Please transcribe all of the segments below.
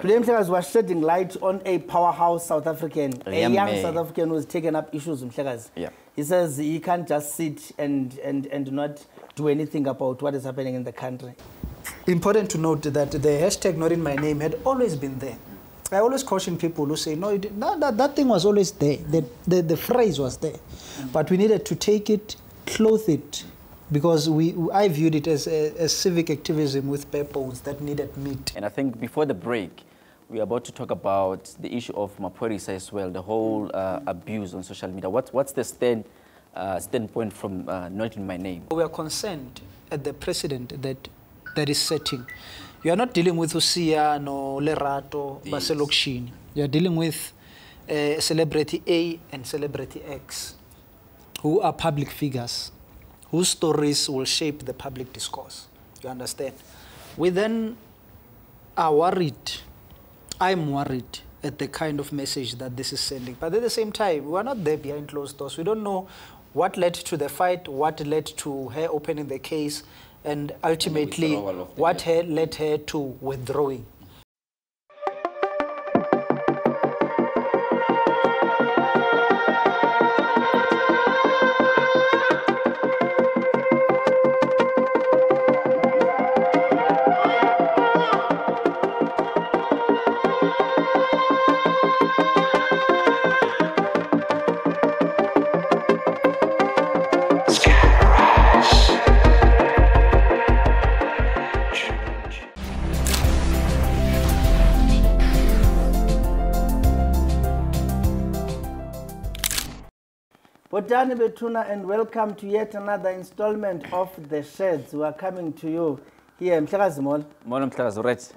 Today, Mhlekazi was shedding light on a powerhouse South African, a young South African who's taken up issues with Mhlekazi. Yeah. He says he can't just sit and not do anything about what is happening in the country. Important to note that the hashtag not in my name had always been there. I always caution people who say, no, that thing was always there. The phrase was there. But we needed to take it, clothe it, because I viewed it as a civic activism with purpose that needed meat. And I think before the break, we are about to talk about the issue of Maphorisa as well, the whole abuse on social media. What's the standpoint from not in my name? We are concerned at the precedent that is setting. You are not dealing with Usia, no Lerato, Baselokshini. You are dealing with celebrity A and celebrity X, who are public figures, whose stories will shape the public discourse. You understand? We then are worried. I'm worried at the kind of message that this is sending. But at the same time, we are not there behind closed doors. We don't know what led to the fight, what led to her opening the case, and ultimately what led her to withdrawing. Botani Betuna, and welcome to yet another installment of The Sheds. We are coming to you here. Mhlekazi Mol.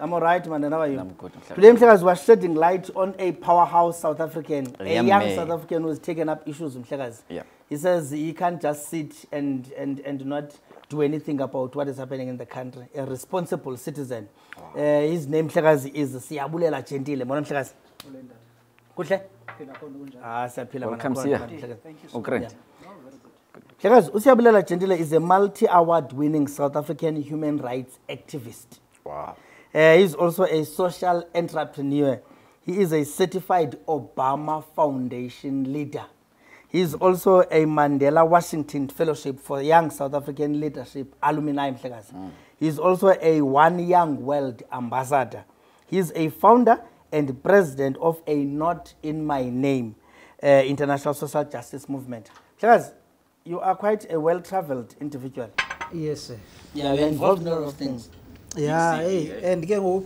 I'm all right, man. And how are you? I'm good. Today, Mhlekazi was shedding light on a powerhouse South African, a young South African who's taken up issues with Mhlekazi. Yeah. He says he can't just sit and not do anything about what is happening in the country. A responsible citizen. His name, Mhlekazi, is Siyabulela Jentile. Mona Mhlekazi. Kuhle? Welcome, Siya. Thank you so much. Great. Siyabulela Jentile is a multi-award winning South African human rights activist. Wow. He's also a social entrepreneur. He is a certified Obama Foundation leader. He is also a Mandela Washington Fellowship for Young South African Leadership alumni. He is also a One Young World ambassador. He is a founder and president of a Not in My Name international social justice movement. Mhlekazi, you are quite a well-traveled individual. Yes, sir. Yeah, you're involved in a lot of things. Yeah, and again, you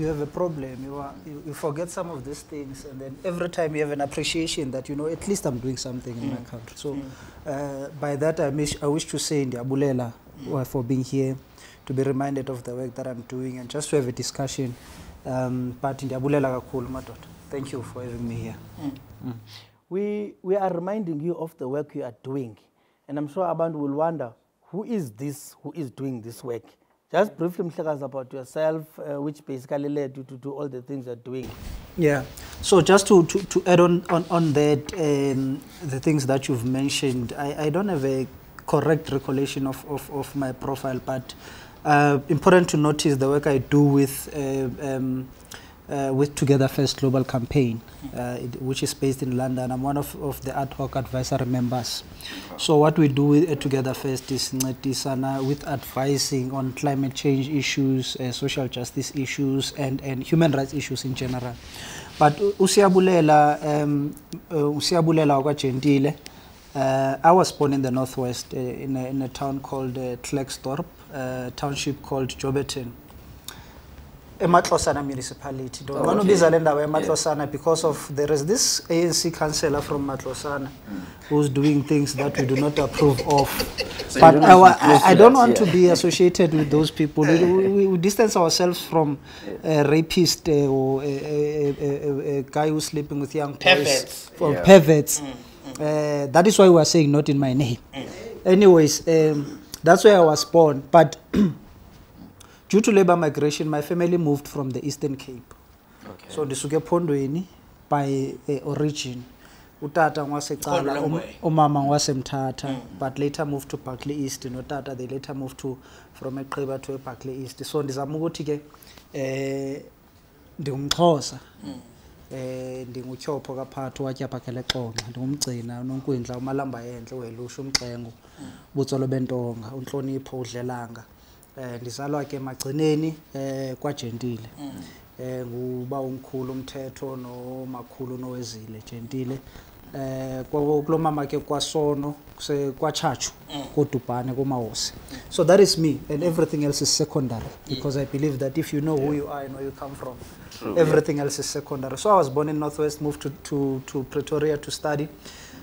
have a problem. You forget some of these things, and then every time you have an appreciation that, you know, at least I'm doing something in my country. So by that, I wish to say Siyabulela for being here, to be reminded of the work that I'm doing, and just to have a discussion. But Siyabulela kakhulu madoda. Thank you for having me here. We are reminding you of the work you are doing, and I'm sure Abantu will wonder, who is doing this work? Just briefly, Mhlekazi, about yourself, which basically led you to do all the things you're doing. Yeah. So just to add on that, the things that you've mentioned, I don't have a correct recollection of my profile, but important to notice the work I do with Together First Global Campaign, which is based in London. I'm one of the ad hoc advisory members. So what we do with Together First is with advising on climate change issues, social justice issues, and human rights issues in general. But Siyabulela Jentile, I was born in the northwest in a town called Klerksdorp, a township called Joburton. Matlosana municipality. Don't want to be Matlosana because there is this ANC councillor from Matlosana who's doing things that we do not approve of. So but I don't want to be associated with those people. We distance ourselves from a rapist or a guy who's sleeping with young boys. Perverts. That is why we are saying not in my name. Anyways, that's where I was born. But due to labor migration, my family moved from the Eastern Cape. Okay. So ndisuke Phondweni by origin. Utata ngwaseqala, umama ngwasemthatha, but later moved to Berkeley East. Utata they later moved from Eqhiba to Berkeley East. So ndizama ukuthi ke ndingumXhosa ndingutyhopho kaphatho watyaphakele xonga ndingumgcina nonkwindla umalamba entle uhelusha umxengo butsolo bentonga unhlonipho udlelanga ndizalwa ke emagcineni kwaJentile nguba umkhulu umthetho nomakhulu nowezile Jentile kulomama ke kwasono kwachachu kodubhane komahosi. So that is me, and everything else is secondary, because I believe that if you know who you are and where you come from, everything else is secondary. So I was born in Northwest, moved to Pretoria to study.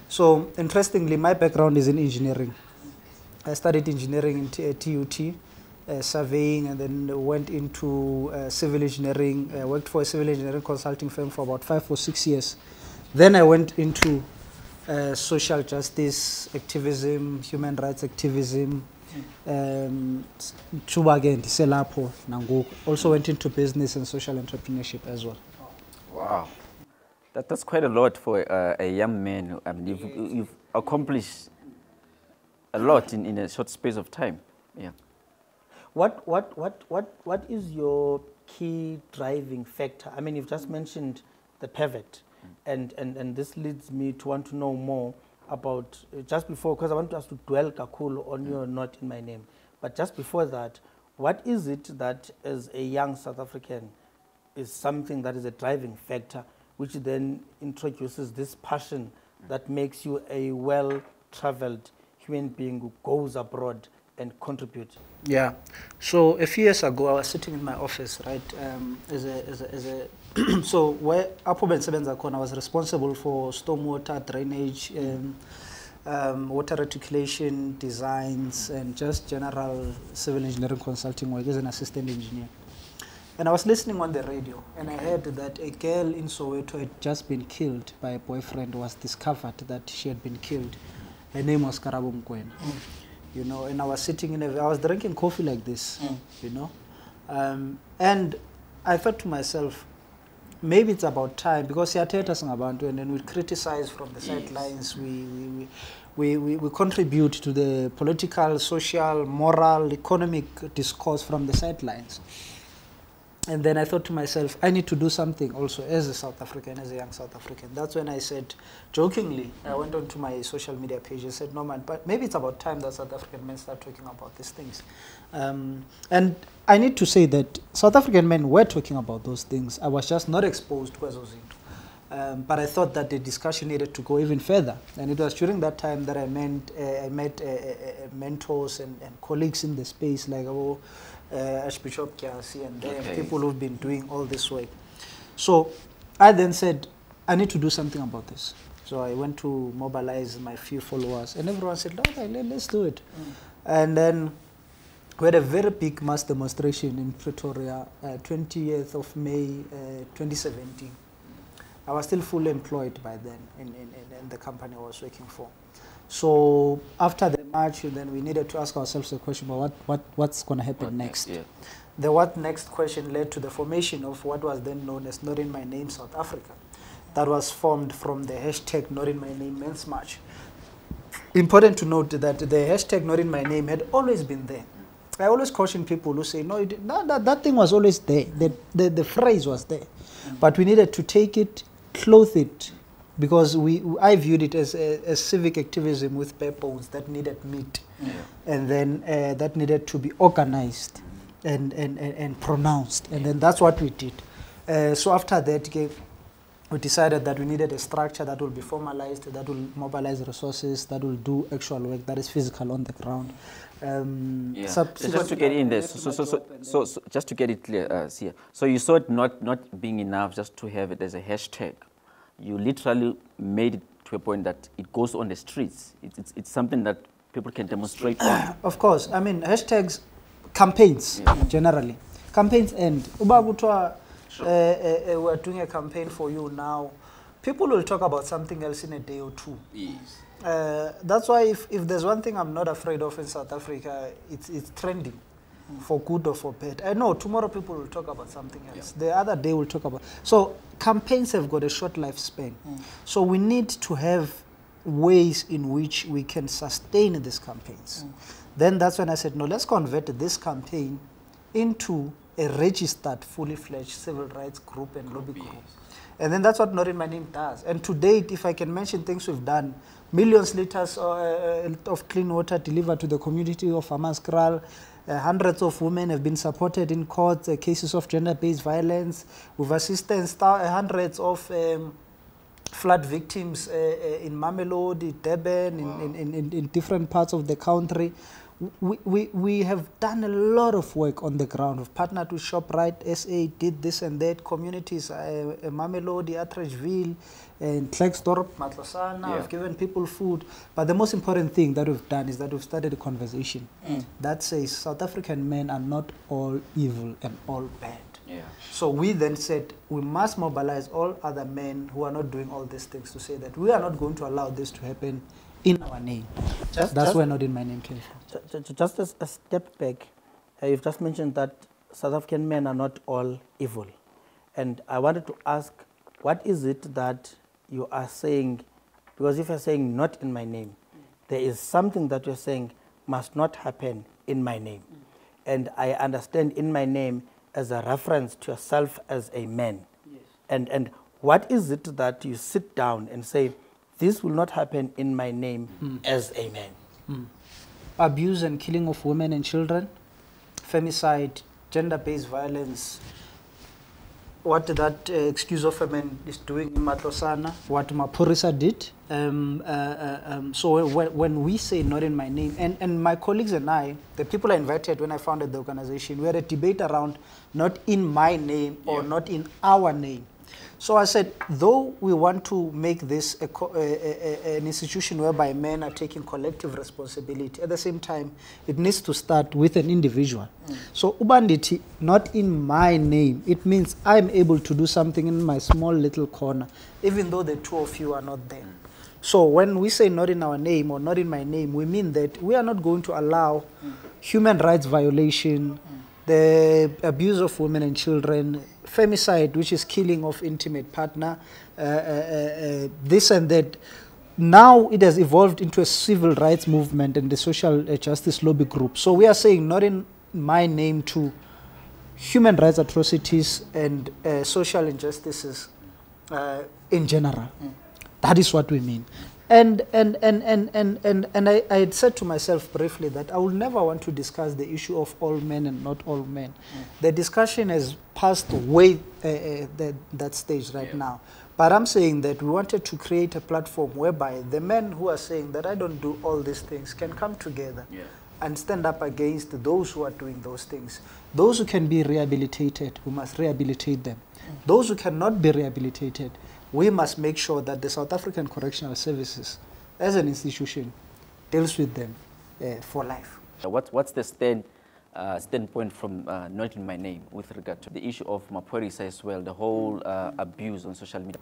So interestingly, my background is in engineering. I studied engineering in TUT, surveying, and then went into civil engineering. I worked for a civil engineering consulting firm for about 5 or 6 years. Then I went into social justice activism, human rights activism, also went into business and social entrepreneurship as well. Wow. That's quite a lot for a young man. I mean, you've accomplished a lot in a short space of time. Yeah. What is your key driving factor? I mean, you've just mentioned the pivot, and this leads me to want to know more about, just before, because I want us to dwell kakulu on your Not in My Name, but just before that, what is it that as a young South African is something that is a driving factor, which then introduces this passion that makes you a well-traveled human being who goes abroad and contribute? Yeah. So a few years ago, I was sitting in my office, right? So where I was responsible for stormwater drainage, water reticulation designs, and just general civil engineering consulting work as an assistant engineer. And I was listening on the radio, and I heard that a girl in Soweto had just been killed by a boyfriend. Was discovered that she had been killed. Her name was Karabo Mkwena. You know, and I was sitting I was drinking coffee like this, you know, and I thought to myself, maybe it's about time, because and then we criticize from the sidelines, we contribute to the political, social, moral, economic discourse from the sidelines. And then I thought to myself, I need to do something also as a South African, as a young South African. That's when I said, jokingly, I went onto my social media page and said, no man, but maybe it's about time that South African men start talking about these things. And I need to say that South African men were talking about those things. I was just not exposed to Zinto. But I thought that the discussion needed to go even further. And it was during that time that I met mentors and colleagues in the space, like Archbishop Kiasi and people who've been doing all this work. So I then said, I need to do something about this. So I went to mobilize my few followers, and everyone said, okay, let's do it. And then we had a very big mass demonstration in Pretoria, 20th of May 2017. I was still fully employed by then in the company I was working for. So after the march, then we needed to ask ourselves the question, well, what's going to happen next? Yeah. The what next question led to the formation of what was then known as Not in My Name South Africa. That was formed from the hashtag Not in My Name Men's March. Important to note that the hashtag Not in My Name had always been there. I always caution people who say, no, that thing was always there. The phrase was there. But we needed to take it, clothe it, because I viewed it as a civic activism with purpose that needed meat, and then that needed to be organized and pronounced, and then that's what we did. So after that, we decided that we needed a structure that will be formalized, that will mobilize resources, that will do actual work that is physical on the ground. Just to get in there, so just to get it clear, Sia. So you saw it not being enough just to have it as a hashtag. You literally made it to a point that it goes on the streets. It's something that people can demonstrate on. Of course. I mean, hashtags, campaigns, generally. Campaigns end. We're doing a campaign for you now. People will talk about something else in a day or two. Yes. That's why if there's one thing I'm not afraid of in South Africa, it's trending. For good or for bad. I know tomorrow people will talk about something else. The other day we'll talk about. So campaigns have got a short lifespan. So we need to have ways in which we can sustain these campaigns. Then that's when I said, no, let's convert this campaign into a registered, fully fledged civil rights group and lobby group. And then that's what Not In My Name does. And to date, if I can mention things we've done, millions liters of clean water delivered to the community of Hammanskraal. Hundreds of women have been supported in court, cases of gender-based violence. We've assisted hundreds of flood victims in Mamelodi, Durban, in different parts of the country. We have done a lot of work on the ground. We've partnered with ShopRite SA, did this and that. Communities, Mamelodi, Atteridgeville, and Klerksdorp, Matlosana, have given people food. But the most important thing that we've done is that we've started a conversation that says South African men are not all evil and all bad. Yeah. So we then said we must mobilize all other men who are not doing all these things to say that we are not going to allow this to happen in our name. That's where Not In My Name came from. Just as a step back, you've just mentioned that South African men are not all evil. And I wanted to ask, what is it that you are saying? Because if you're saying not in my name, there is something that you're saying must not happen in my name. And I understand in my name as a reference to yourself as a man. Yes. And what is it that you sit down and say, this will not happen in my name as a man? Abuse and killing of women and children, femicide, gender-based violence, what that excuse of a man is doing in Matlosana, what Mapurisa did. So when we say not in my name, and my colleagues and I, the people I invited when I founded the organization, we had a debate around not in my name or not in our name. So I said, though we want to make this an institution whereby men are taking collective responsibility, at the same time, it needs to start with an individual. So Ubanditi, not in my name, it means I'm able to do something in my small little corner, even though the two of you are not there. So when we say not in our name or not in my name, we mean that we are not going to allow human rights violation, the abuse of women and children, femicide, which is killing of intimate partner, this and that. Now it has evolved into a civil rights movement and the social justice lobby group. So we are saying not in my name to human rights atrocities and social injustices in general. That is what we mean. And I had said to myself briefly that I would never want to discuss the issue of all men and not all men. The discussion has passed way that stage right now. But I'm saying that we wanted to create a platform whereby the men who are saying that I don't do all these things can come together and stand up against those who are doing those things. Those who can be rehabilitated, we must rehabilitate them. Those who cannot be rehabilitated, we must make sure that the South African Correctional Services, as an institution, deals with them for life. What's the standpoint from Not In My Name with regard to the issue of Mapurisa as well, the whole abuse on social media?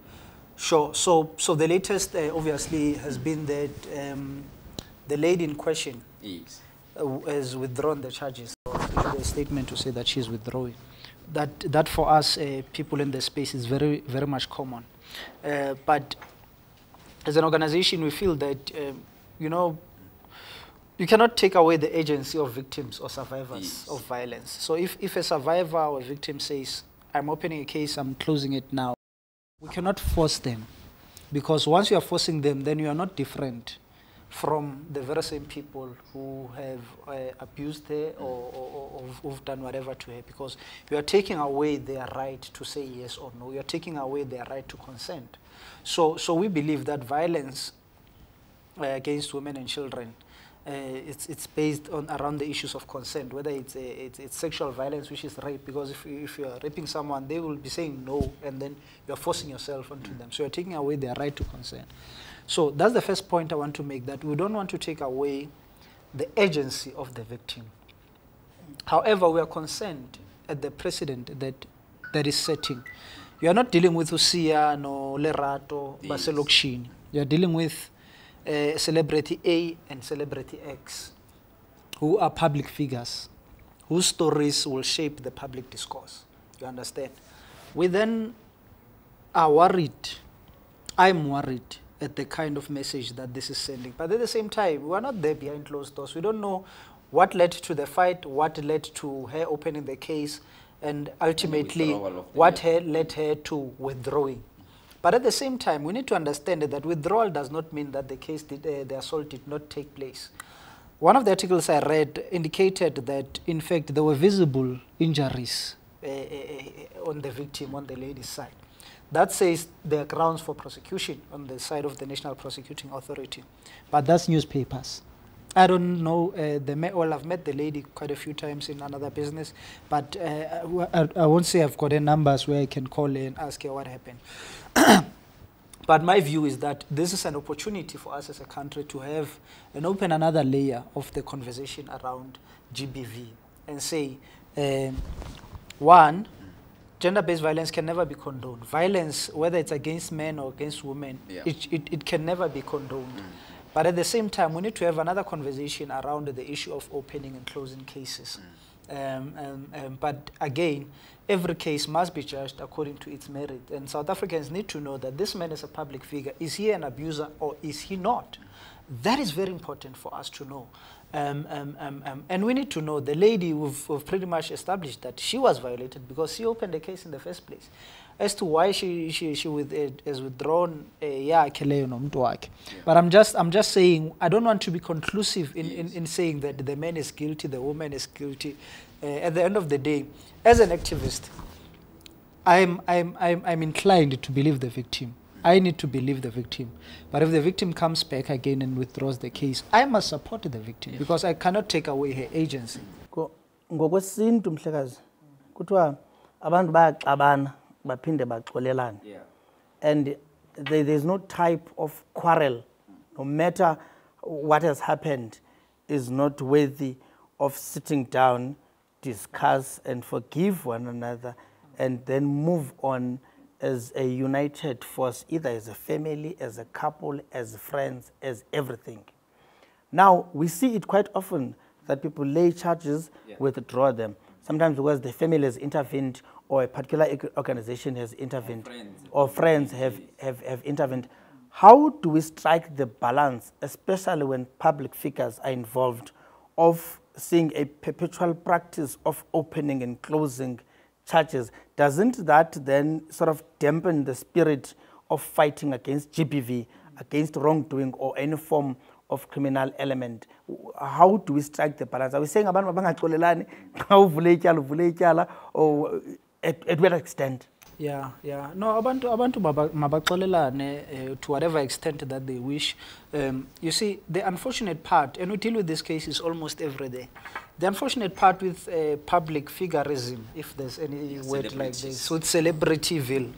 Sure. So the latest, obviously, has been that the lady in question has withdrawn the charges. So issued a statement to say that she's withdrawing. That for us, people in the space, is very, very much common. But as an organization, we feel that, you cannot take away the agency of victims or survivors of violence. So if a survivor or a victim says, I'm opening a case, I'm closing it now, we cannot force them. Because once you are forcing them, then you are not different from the very same people who have abused her or who've done whatever to her, because you are taking away their right to say yes or no. You are taking away their right to consent. So we believe that violence against women and children, it's based on around the issues of consent, whether it's sexual violence, which is rape, because if you are raping someone, they will be saying no, and then you are forcing yourself onto them. So you are taking away their right to consent. So that's the first point I want to make, that we don't want to take away the agency of the victim. However, we are concerned at the precedent that is setting. You are not dealing with Usia, no Lerato, Baselokshini. You are dealing with celebrity A and celebrity X, who are public figures, whose stories will shape the public discourse. You understand? We then are worried. I'm worried at the kind of message that this is sending. But at the same time, we are not there behind closed doors. We don't know what led to the fight, what led to her opening the case, and ultimately what led her to withdrawing. But at the same time, we need to understand that withdrawal does not mean that the case, the assault did not take place. One of the articles I read indicated that, in fact, there were visible injuries on the victim, on the lady's side. That says there are grounds for prosecution on the side of the National Prosecuting Authority. But that's newspapers. I don't know, well, I've met the lady quite a few times in another business, but I won't say I've got her numbers where I can call her and ask her what happened. But my view is that this is an opportunity for us as a country to have and open another layer of the conversation around GBV and say, one, gender-based violence can never be condoned. Violence, whether it's against men or against women, it can never be condoned. But at the same time, we need to have another conversation around the issue of opening and closing cases. But again, every case must be judged according to its merit. And South Africans need to know that this man is a public figure. Is he an abuser or is he not? That is very important for us to know. And we need to know the lady, we've pretty much established that she was violated because she opened the case in the first place. As to why she has withdrawn, but I'm just saying, I don't want to be conclusive in saying that the man is guilty, the woman is guilty. At the end of the day, as an activist, I'm inclined to believe the victim. I need to believe the victim. But if the victim comes back again and withdraws the case, I must support the victim because I cannot take away her agency. Ngokwesintu mhlekazi kuthiwa abantu bayaxabana baphinde baxolelane. And there's no type of quarrel, no matter what has happened, is not worthy of sitting down, discuss and forgive one another and then move on as a united force, either as a family, as a couple, as friends, as everything. Now, we see it quite often that people lay charges, withdraw them. Sometimes because the family has intervened or a particular organization has intervened or friends have intervened. How do we strike the balance, especially when public figures are involved, of seeing a perpetual practice of opening and closing charges? Doesn't that then sort of dampen the spirit of fighting against GBV, against wrongdoing or any form of criminal element? How do we strike the balance? Are we saying abantu bangaxolelani xa uvule ityala or at what extent? Yeah. No, abantu mabaxolelane to whatever extent that they wish. You see, the unfortunate part, and we deal with this case almost every day. The unfortunate part with public figurism, if there's any word like this, with celebrityville,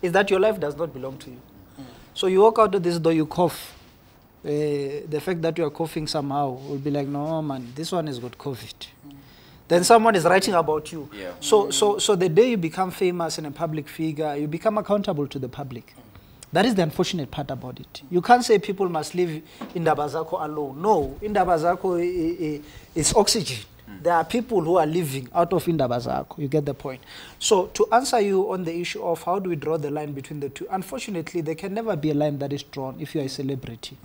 is that your life does not belong to you. So you walk out of this door, you cough. The fact that you are coughing somehow will be like, no man, this one has got COVID. Then someone is writing about you. So the day you become famous and a public figure, you become accountable to the public. That is the unfortunate part about it. You can't say people must live in Dabazako alone. No, in Dabazako is oxygen. There are people who are living out of Indabazako. You get the point. So to answer you on the issue of how do we draw the line between the two, unfortunately, there can never be a line that is drawn if you are a celebrity.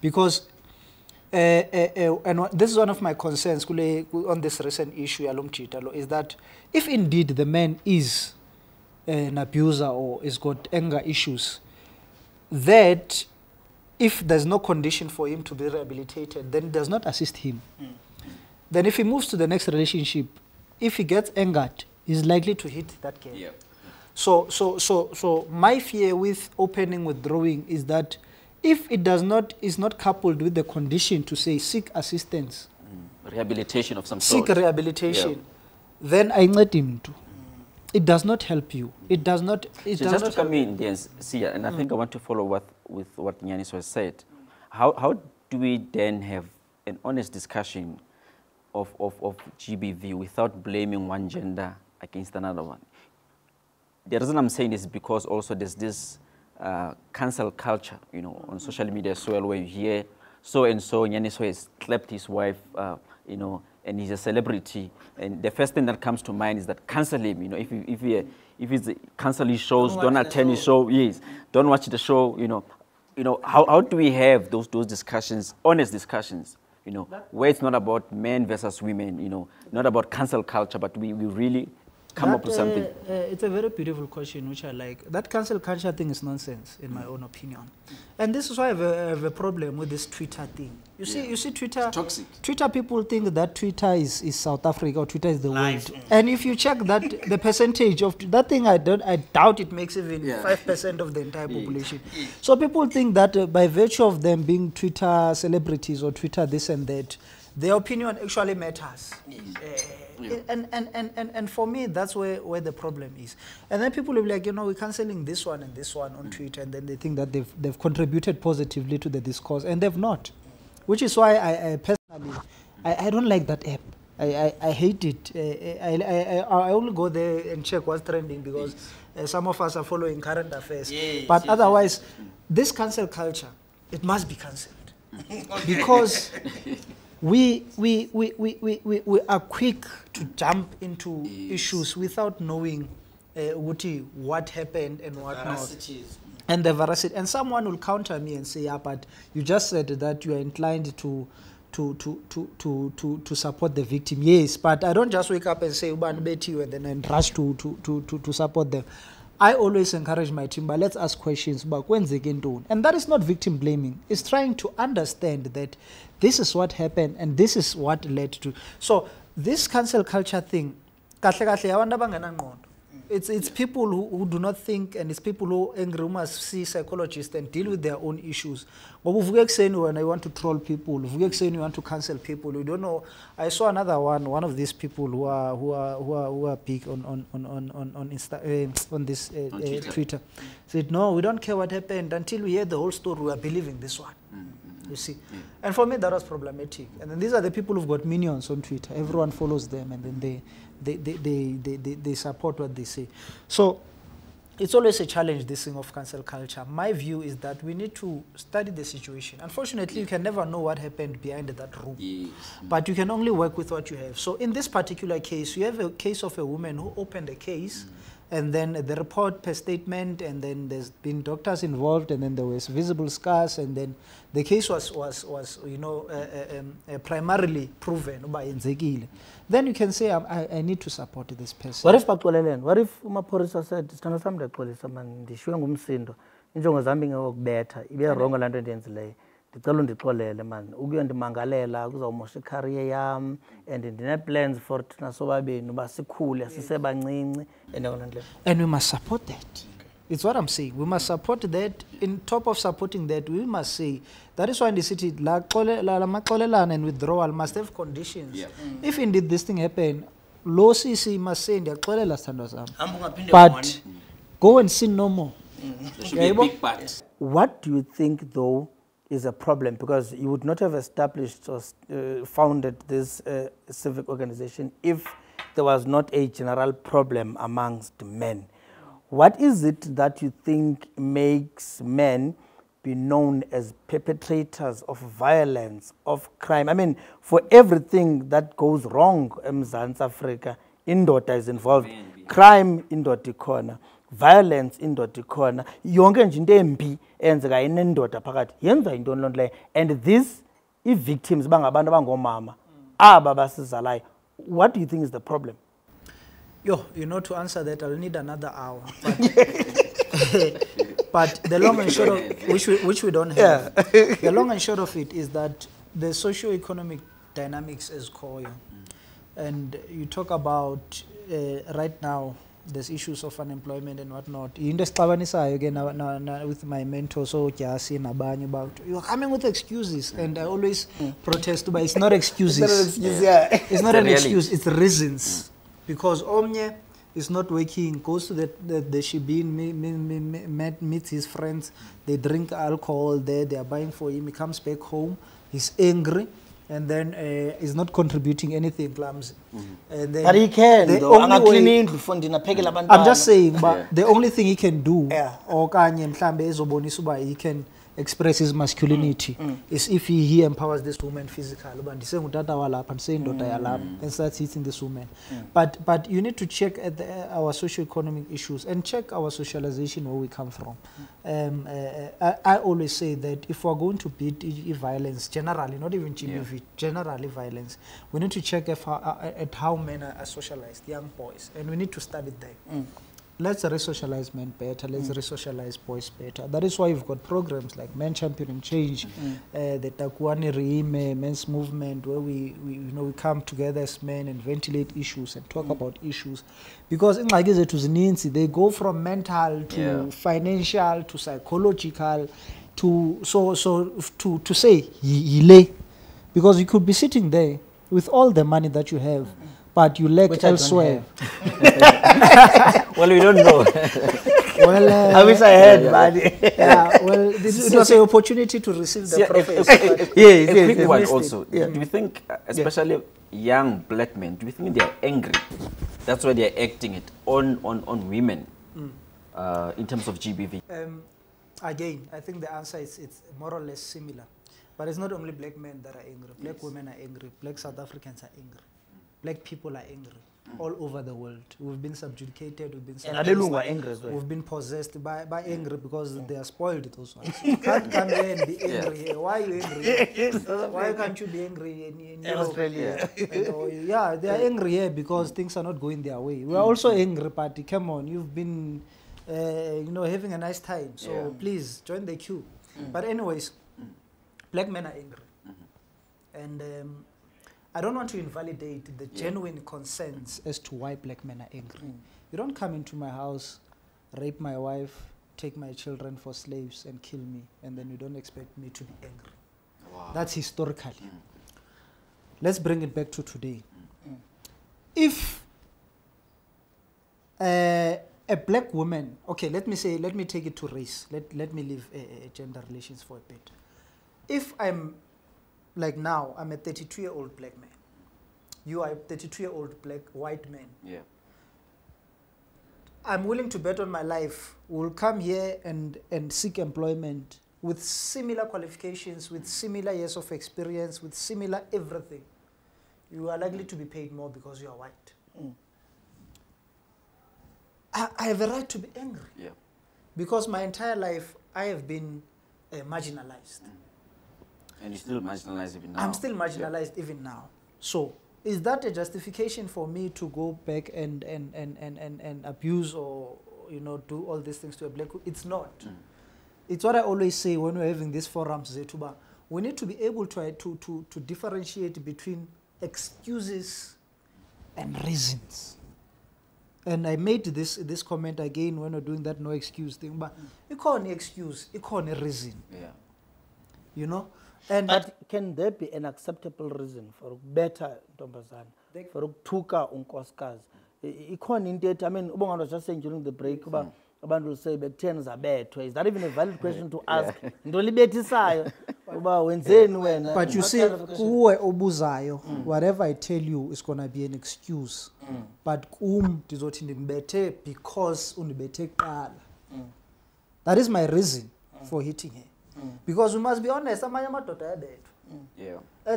Because and this is one of my concerns on this recent issue, is that if indeed the man is an abuser or has got anger issues, that if there's no condition for him to be rehabilitated, then it does not assist him. Then if he moves to the next relationship, if he gets angered, he's likely to hit that girl. So my fear with opening, withdrawing is that if it is not coupled with the condition to say seek assistance, rehabilitation of some sort, seek rehabilitation, then I let him to. It does not help you. It does not. It so does just not to come in, yes, Siya, and I think I want to follow with what Nyanis was said. How do we then have an honest discussion of GBV without blaming one gender against another one? The reason I'm saying this is because also there's this cancel culture, on social media as well, where you hear so-and-so, Nyaniso has slapped his wife, and he's a celebrity. And the first thing that comes to mind is that cancel him, if he's cancel his shows, don't attend his show, don't watch the show, how do we have those discussions, honest discussions, where it's not about men versus women, not about cancel culture, but we really come up with something? It's a very beautiful question, which I like. That cancel culture thing is nonsense, in my own opinion. And this is why I have a problem with this Twitter thing. You see, Twitter. It's toxic. Twitter people think that Twitter is South Africa or Twitter is the world. And if you check that, the percentage of that thing, I doubt it makes even 5% of the entire population. So people think that by virtue of them being Twitter celebrities or Twitter this and that, their opinion actually matters. And for me, that's where the problem is. And then people will be like, we're cancelling this one and this one on Twitter, and then they think that they've contributed positively to the discourse, and they've not. Which is why I personally, I don't like that app. I hate it. I only go there and check what's trending because some of us are following current affairs. But otherwise, this cancel culture, it must be cancelled. Because we are quick to jump into issues without knowing what happened and what not. And the veracity. And someone will counter me and say, but you just said that you are inclined to support the victim. Yes, but I don't just wake up and say, and then rush to support them. I always encourage my team, but let's ask questions about when they can do. And that is not victim blaming. It's trying to understand that this is what happened and this is what led to. So this cancel culture thing, it's people who do not think, and it's people who must see psychologists and deal with their own issues. When I want to troll people, when you want to cancel people, you don't know. I saw another one of these people who are big on this Twitter. Said, no, we don't care what happened until we hear the whole story. We are believing this one. You see, and for me that was problematic. And then these are the people who've got minions on Twitter. Everyone follows them, and then they support what they say. So it's always a challenge, this thing of cancel culture. My view is that we need to study the situation. Unfortunately, you can never know what happened behind that room, but you can only work with what you have. So in this particular case, you have a case of a woman who opened a case, and then the report per statement, and then there's been doctors involved, and then there was visible scars, and then the case was primarily proven by Nzekile. Then you can say, I need to support this person. What if What if Umaporisa said, "Sithandwa sami ndiyaxolisa man, ndishiywe ngumsindo, injongo zami ngekubetha, ibe wrong laa nto endiyenzileyo. Ndicela undixolele man, ukuyandimangalela kuzawumosha icareer yam, and ndine-plans for thina sobabini uba sikhule sisebancinci." And we must support that. It's what I'm saying. We must support that. In top of supporting that, we must say, that is why in the city, and withdrawal must have conditions. If indeed this thing happened, low CC must say, but go and sin no more. There should be a big part. What do you think, though, is a problem? Because you would not have established or founded this civic organization if there was not a general problem amongst men. What is it that you think makes men be known as perpetrators of violence, of crime? I mean, for everything that goes wrong in South Africa, indoda is involved. Crime, indoda ikhona. Violence, indoda ikhona. Yonke nje into embi eyenzeka inendoda phakathi yenza into loo nto leyo. And these victims bangabantu abangomama aba basizalayo. What do you think is the problem? To answer that, I'll need another hour. But the long and short of which we don't have. The long and short of it is that the socio-economic dynamics is core. And you talk about right now there's issues of unemployment and whatnot. Again with my mentor, so about you're coming with excuses, and I always protest, but it's not excuses. It's not an excuse. It's reasons. Because Omnye is not working, goes to the Shibin, meets his friends, they drink alcohol there, they are buying for him, he comes back home, he's angry, and then is not contributing anything, clumsy. And then but he can, I'm just saying, but the only thing he can do, he can express his masculinity is if he empowers this woman physically and starts hitting this woman. But you need to check at our socio-economic issues and check our socialization where we come from. I always say that if we're going to beat violence generally, not even GBV, generally violence, we need to check at how men are socialized, young boys, and we need to study them. Let's resocialize men better. Let's resocialize boys better. That is why you've got programs like Men Championing Change, the Takuani Reime Men's Movement, where we come together as men and ventilate issues and talk about issues, because in like they go from mental to financial to psychological to to say yile, because you could be sitting there with all the money that you have, but you lack elsewhere. Well, we don't know. Well, I wish I had money. Well, it was an opportunity to receive the prophecy. A quick one also. Do you think, especially young black men, do you think they are angry? That's why they are acting it on women in terms of GBV? Again, I think the answer is it's more or less similar. But it's not only black men that are angry. Black women are angry. Black South Africans are angry. Black people are angry all over the world. We've been subjugated, we've been suppressed, we've been possessed by angry because they are spoiled, those ones. You can't come here and be angry here. Why are you angry here? Why can't you be angry in Australia? Yeah, they are angry here because things are not going their way. We are also angry, party. Come on, you've been having a nice time. So please join the queue. But anyways, black men are angry. And I don't want to invalidate the genuine concerns as to why black men are angry. You don't come into my house, rape my wife, take my children for slaves and kill me, and then you don't expect me to be angry. Wow. That's historically. Let's bring it back to today. If a black woman, okay, let me take it to race. Let me leave gender relations for a bit. If I'm like now, I'm a 32-year-old black man. You are a 32-year-old black white man. Yeah. I'm willing to bet on my life. We'll come here and seek employment with similar qualifications, with similar years of experience, with similar everything. You are likely to be paid more because you are white. I have a right to be angry. Yeah. Because my entire life, I have been marginalized. And you're still marginalized even now. I'm still marginalized even now. So, is that a justification for me to go back and abuse or do all these things to a black? It's not. It's what I always say when we're having these forums, Zetuba. We need to be able to differentiate between excuses and reasons. And I made this comment again when we're doing that no excuse thing. But you call an excuse, you call a reason. Yeah. You know. But can there be an acceptable reason for better Ntombazana, for tuka unkoskazi? I mean, Ubonga was just saying during the break, abantu will say, but 10 are bad. Is that even a valid question to ask? But you see, whatever I tell you is going to be an excuse. But because that is my reason for hitting her. Because we must be honest, and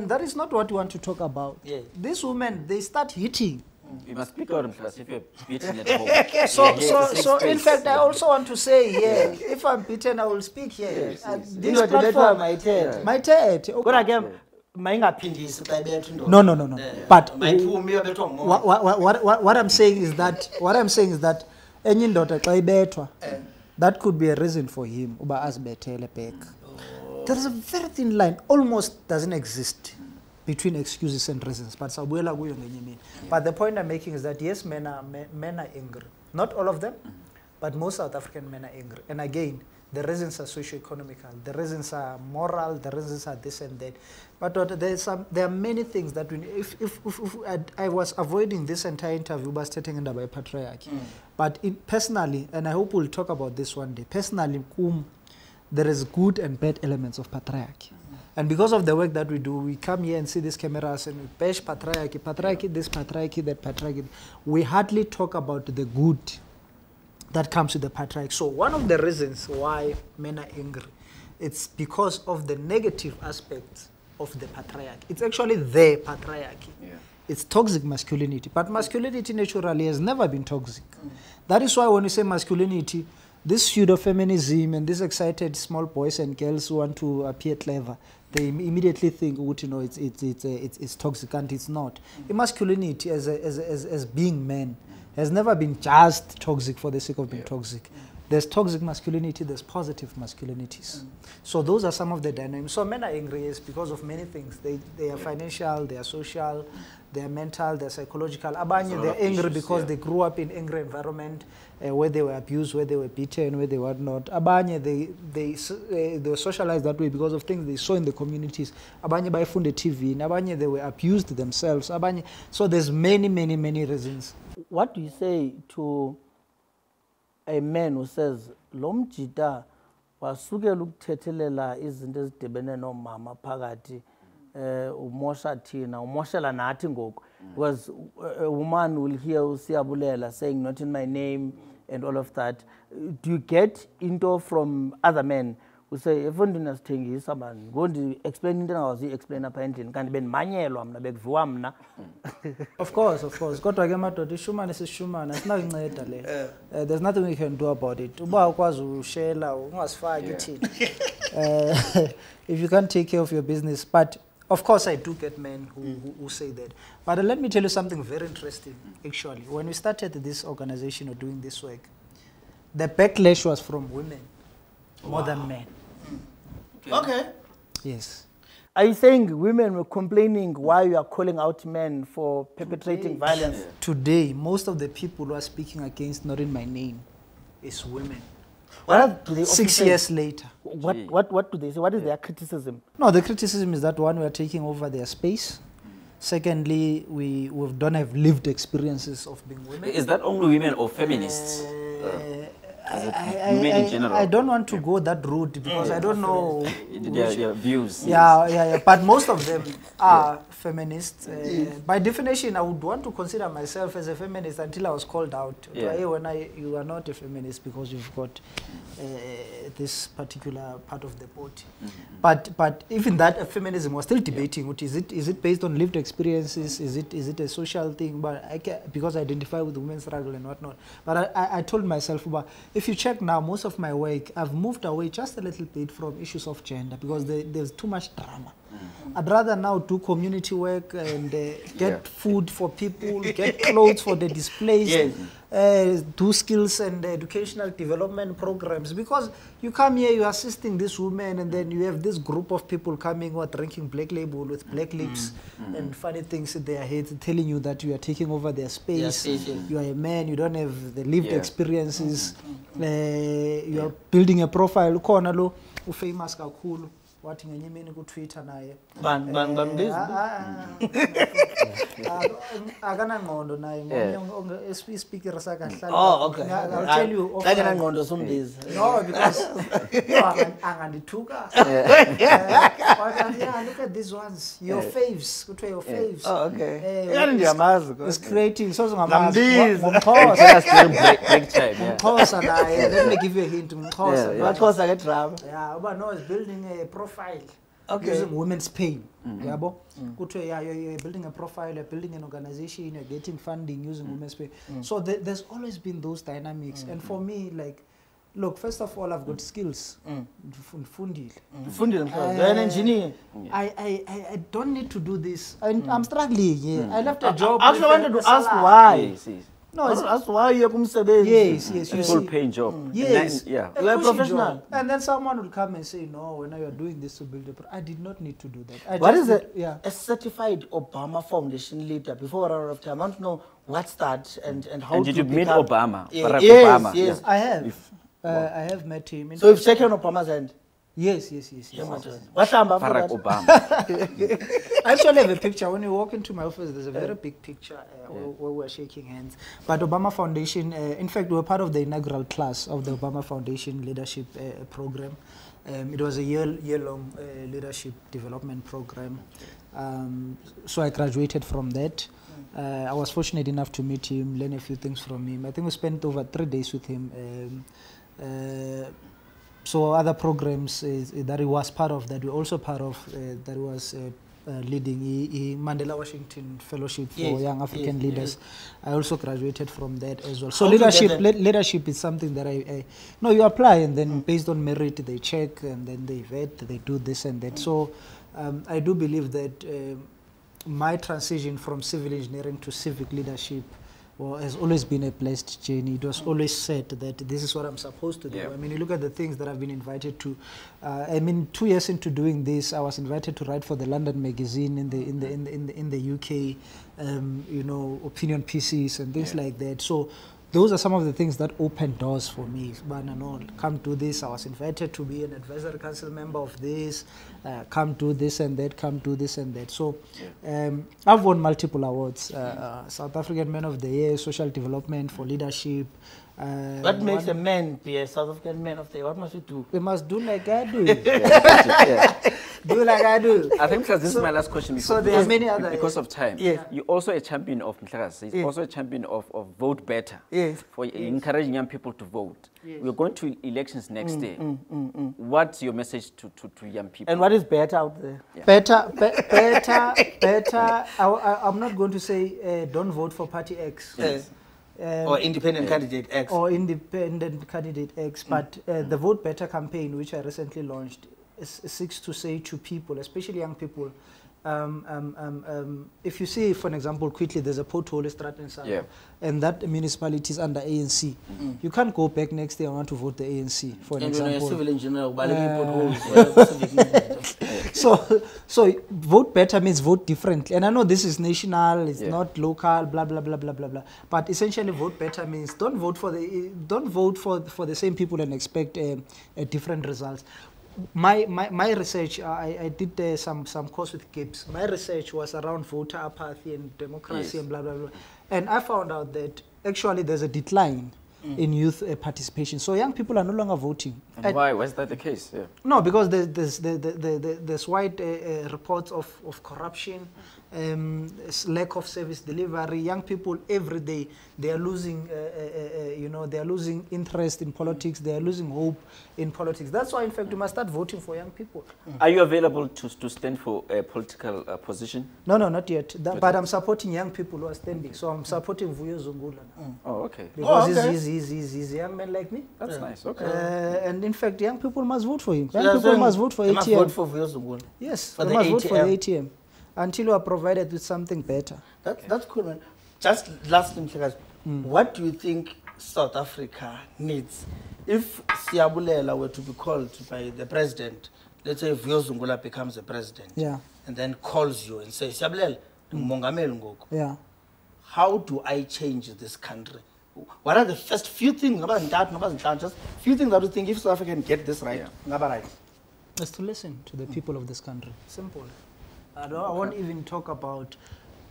that is not what we want to talk about. These women, they start hitting. You must speak out in class if you're beaten at home. So in fact, I also want to say here, if I'm beaten, I will speak here. This platform, my TED. No. But what I'm saying is that any daughter that could be a reason for him. There is a very thin line, almost doesn't exist between excuses and reasons. But the point I'm making is that yes, men are angry. Not all of them, but most South African men are angry. And again, the reasons are socio-economical, the reasons are moral, the reasons are this and that. But there are many things that if I was avoiding this entire interview by stating under by patriarchy. But personally, and I hope we'll talk about this one day, personally, there is good and bad elements of patriarchy. And because of the work that we do, we come here and see these cameras and we bash patriarchy, this patriarchy, that patriarchy. We hardly talk about the good that comes with the patriarchy. So one of the reasons why men are angry it's because of the negative aspects of the patriarchy. It's actually the patriarchy. Yeah. It's toxic masculinity. But masculinity naturally has never been toxic. That is why when you say masculinity, this pseudo-feminism and these excited small boys and girls who want to appear clever, they immediately think, it's toxic, and it's not. Masculinity as being men has never been just toxic for the sake of being toxic. There's toxic masculinity, there's positive masculinities. So those are some of the dynamics. So men are angry because of many things. They are financial, they are social, they are mental, they are psychological. Abanye, they're angry because they grew up in angry environment where they were abused, where they were beaten, where they were not. Abanye, they were socialized that way because of things they saw in the communities. Abanye, by phone, the TV. Abanye, they were abused themselves. Abanye. So there's many reasons. What do you say to a man who says, Lomjita wasukela ukuthethelela izinto ezidibene nomama phakathi umosha thina umoshela nathi ngoku, because a woman will hear Siyabulela saying not in my name and all of that. Do you get into from other men who say efondini asithengisa man ngondi explain into engawazi explain apha endlini kanti benimanyelwa mna bekuviwa mna? Of course kodwa ke madoda ishumane sishumana sinakunceda le. There's nothing we can do about it. Uba ukwazi ushela ungasifaki thina. If you can't take care of your business. But of course I do get men who say that. But let me tell you something very interesting actually. When we started this organization or doing this work, the backlash was from women more than men. Okay. Yes. Are you saying women were complaining why you are calling out men for perpetrating violence? Today, most of the people who are speaking against not in my name is women. What do they 6 years later. What do they say? What is their criticism? No, the criticism is that one, we are taking over their space. Secondly, we don't have lived experiences of being women. Is that only women or feminists? Women in general. I don't want to go that route because I don't know their views. Yeah. But most of them are feminists. By definition, I would want to consider myself as a feminist until I was called out. You are not a feminist because you've got this particular part of the body. But even that feminism was still debating. Is it based on lived experiences? Is it a social thing? But because I identify with women's struggle and whatnot. But I told myself, if you check now, most of my work, I've moved away just a little bit from issues of gender because there's too much drama. I'd rather now do community work and get food for people, get clothes for the displaced, do skills and educational development programs. Because you come here, you're assisting this woman, and then you have this group of people coming who are drinking black label with black lips and funny things in their heads, telling you that you are taking over their space. You are a man, you don't have the lived experiences. You are building a profile. Ukhona famous kakhulu. Wathi ngenye imini ku Twitter naye akana ngqondo naye ngomunye speaker sakahlala. Oh, okay. I'll tell you off. Akana ngqondo somdizi. No, because angandithuka. Look at these ones. Your faves. Kuthiwa your faves. Oh, okay. Yani ndiyamazi. It's creating so ngamazi. Ngumxhosa naye. Let me give you a hint. Ngumxhosa. Baxhosa ke drama. Yeah, but no, it's building a profile. Okay. Using women's pain. Yabo. You're building a profile, you're building an organization, you're getting funding using women's pain. So there's always been those dynamics. And for me, like, look, first of all, I've got skills. Fundile. You're an engineer. I don't need to do this. I'm struggling. Yeah. I left a job. I actually wanted to ask why. No, that's why you're Yes. A full-paying job. Yes. Yeah. You're a professional. Job. And then someone will come and say, no, when you're doing this to build I did not need to do that. What is it? A certified Obama Foundation leader? Before we're out of time, I want to know what's that and how did you meet Obama? Barack Obama? Yes. I have. I have met him. So you've taken Obama's hand? Yes. What's Barack Obama? I actually have a picture. When you walk into my office, there's a very big picture where we're shaking hands. But Obama Foundation, in fact, we were part of the inaugural class of the Obama Foundation leadership program. It was a year-long leadership development program. So I graduated from that. I was fortunate enough to meet him, learn a few things from him. I think we spent over 3 days with him. So other programs that he was part of, that we also part of, that he was leading Mandela Washington Fellowship for Young African Leaders. I also graduated from that as well. So leadership is something that no, you apply, and then based on merit they check, and then they vet, they do this and that. So I do believe that my transition from civil engineering to civic leadership has always been a blessed journey. It was always said that this is what I'm supposed to do. I mean, you look at the things that I've been invited to. I mean, 2 years into doing this, I was invited to write for the London magazine in the UK. You know, opinion pieces and things like that. So those are some of the things that opened doors for me. But no, come do this. I was invited to be an advisory council member of this. Come do this and that. Come do this and that. So I've won multiple awards. South African Man of the Year, Social Development for Leadership. What makes a man be a South African Man of the Year? What must we do? We must do like I do. Do like I do. I think this is my last question. So there are many other. Because of time. Yes. You're also a champion of He's also a champion of Vote Better. Yes. For encouraging young people to vote. Yes. We're going to elections next year. What's your message to young people? And what is better out there? Better. I'm not going to say don't vote for Party X. Yes. Or independent candidate X. Or independent candidate X. But the Vote Better campaign, which I recently launched, seeks to say to people, especially young people, if you see, for an example, quickly, there's a pothole in Stratton, and that municipality is under ANC. You can't go back next year and want to vote the ANC, for an example. Civil engineer, so Vote Better means vote differently. And I know this is national, it's not local, blah blah blah blah blah blah. But essentially, Vote Better means don't vote for the same people and expect different results. My research, I did some course with Gibbs. My research was around voter apathy and democracy and blah blah blah, and I found out that actually there's a decline in youth participation. So young people are no longer voting. And why? Was that the case? Yeah. No, because there's wide reports of corruption, lack of service delivery. Young people every day, they are losing, they are losing interest in politics. They are losing hope in politics. That's why, in fact, we must start voting for young people. Are you available to stand for a political position? No, not yet. But I'm supporting young people who are standing. So I'm supporting Vuyo Zungula. Oh, okay. Because he's a young man like me. That's nice. Okay. And in fact, young people must vote for him. Young people must vote for ATM. Must vote for Vuyo Zungula. Yes, they must vote for the ATM until we are provided with something better. That's cool, man. Just last thing, guys. What do you think South Africa needs? If Siyabulela were to be called by the president, let's say Vuyo Zungula becomes the president, and then calls you and says, Siyabulela, how do I change this country? What are the first few things, just few things that you think if South Africa can get this right? Is to listen to the people of this country. Simple. I won't even talk about...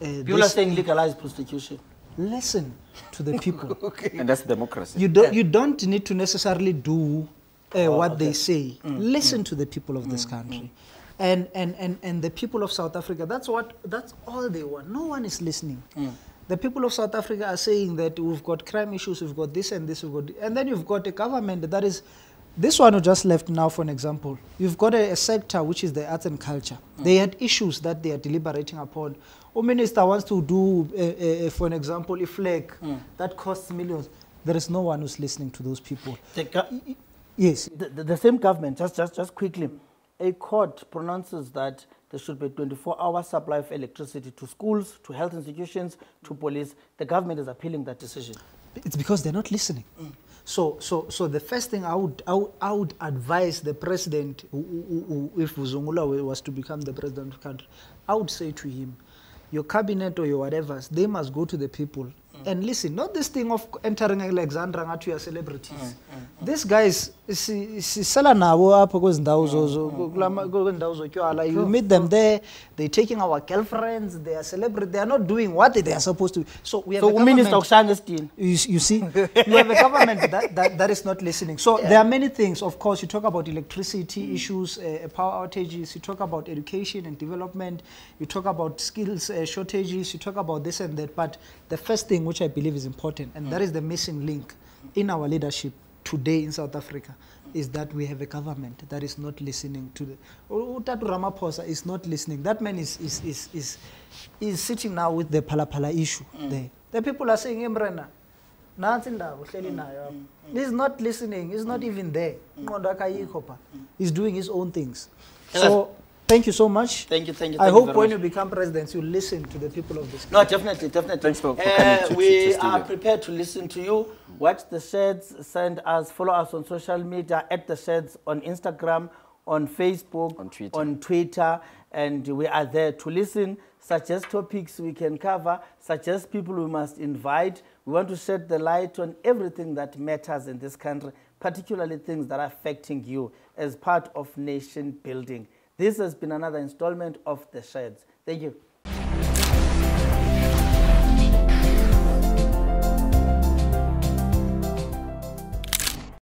people are saying legalize prostitution. Listen to the people. And that's democracy. You don't need to necessarily do what they say. Listen to the people of this country. And the people of South Africa, that's all they want. No one is listening. The people of South Africa are saying that we've got crime issues, we've got this and this, and then you've got a government that is, this one who just left now, for an example. You've got a sector which is the arts and culture. They had issues that they are deliberating upon. A minister wants to do, for an example, a flag that costs millions. There is no one who's listening to those people. Yes. The same government, just quickly, a court pronounces that there should be a 24-hour supply of electricity to schools, to health institutions, to police. The government is appealing that decision. It's because they're not listening. So the first thing I would advise the president, if Zungula was to become the president of the country, I would say to him, your cabinet or your whatever, they must go to the people and listen. Not this thing of entering Alexandra and to your celebrities. These guys, you meet them there, they're taking our girlfriends, they are celebrities, they are not doing what they are supposed to. So we have a government, you see, you have a government that is not listening. So there are many things. Of course, you talk about electricity issues, power outages, you talk about education and development, you talk about skills shortages, you talk about this and that. But the first thing which I believe is important, and that is the missing link in our leadership today in South Africa, is that we have a government that is not listening to the... Utatu Ramaphosa is not listening. That man is sitting now with the Phala issue there. The people are saying, Emrena, he's not listening. He's not even there. He's doing his own things. So, thank you so much. Thank you. I hope when you become president, you listen to the people of this country. No, definitely. Thanks for coming to we are prepared to listen to you. Watch the Sheds, send us, follow us on social media, at the Sheds on Instagram, on Facebook, on Twitter, and we are there to listen, suggest topics we can cover, suggest people we must invite. We want to shed the light on everything that matters in this country, particularly things that are affecting you as part of nation building. This has been another installment of The Sheds. Thank you.